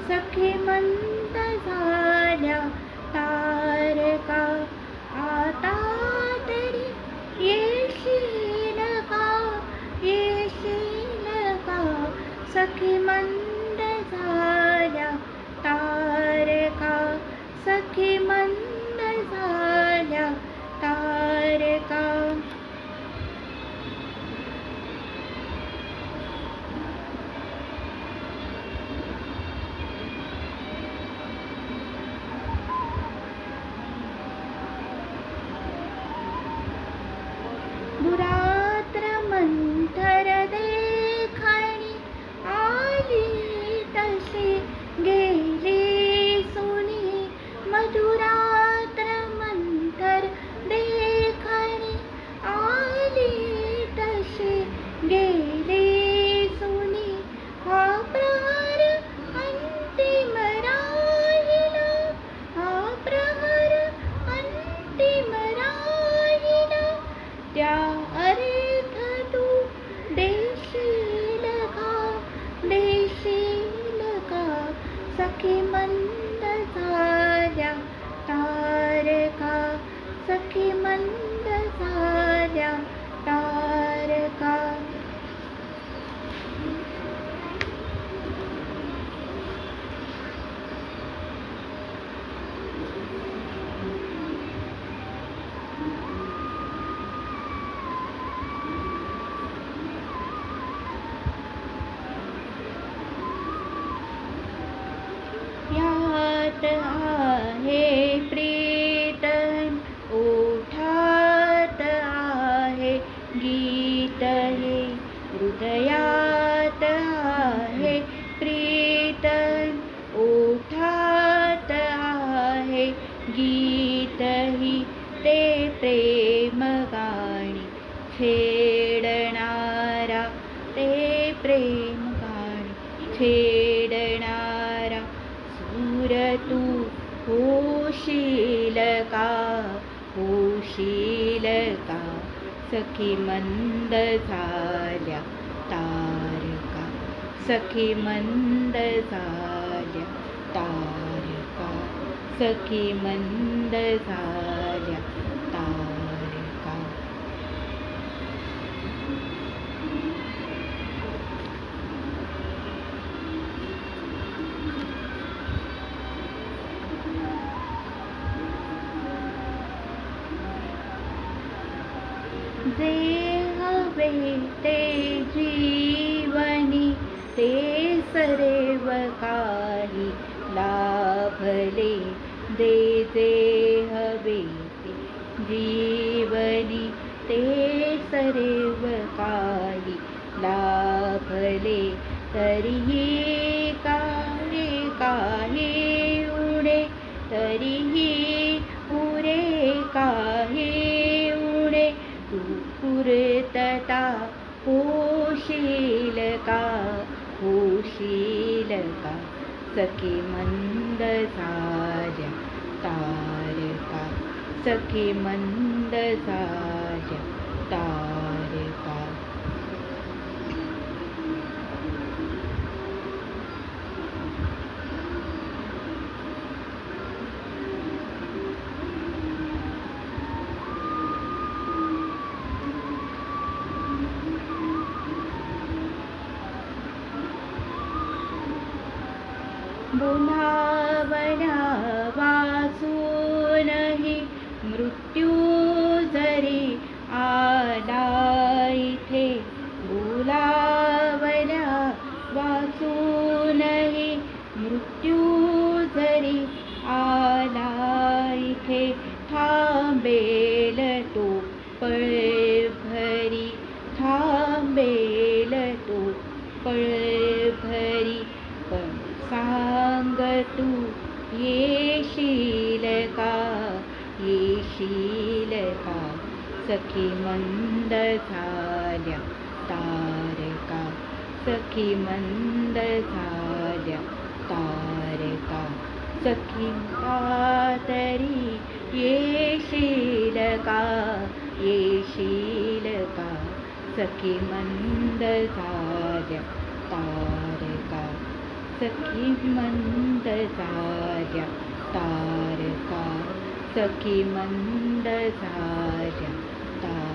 सखी मंद झाल्या तारका, आता तरी येशील का, येशील का. सखी मंद झाल्या तारका, सखी मंद झाल्या तारका. दुरात्र मंथर देखणी आली तशी गेली सुनी. मधुरात्र मंथर देखणी आली तशी गेली सुनी. हा प्रहर अंतिम राहिला, हा प्रहर अंतिम राहिला. त्या अर्थ तू देशील का, देशील का. सखी मंद झाल्या तारका, सखी मंद झाल्या तारका. यात आहे प्रीतम, ओठात आहे गीत हे. हृदयात आहे प्रीतम, ओठात आहे गीत ही. ते प्रेम गाणी छेडणारा, ते प्रेम गाणी छेडणारा. सूर तू होशील का, होशील का. सखी मंद झाल्या तारका, सखी मंद झाल्या तारका, सखी मंद झाल्या तारका. जे हवे ते जीवनी, ते सर्व काही लाभले. जे जे हवे ते जीवनी, ते सर्व काही लाभले. तरीही काही काही उडे, तरीही उरे काही उडे. तू पूर्तता होशील का, होशील का. सखी मंद झाल्या तारका, सखी मंद झाल्या तारका. बोलावण्या वाचूनही मृत्यू जरी आला इथे. बोलावण्या वाचूनही मृत्यू जरी आला इथे. थांबेल तो पळभरी, थांबेल तो पळभरी. पण सांग तू येशील का, येशील का. सखी मंद झाल्या तारका, सखी मंद झाल्या तारका. सखी तरी येशील का, येशील का. सखी मंद झाल्या तारका, सखी मंद झाल्या तारका, सखी मंद झाल्या तारका.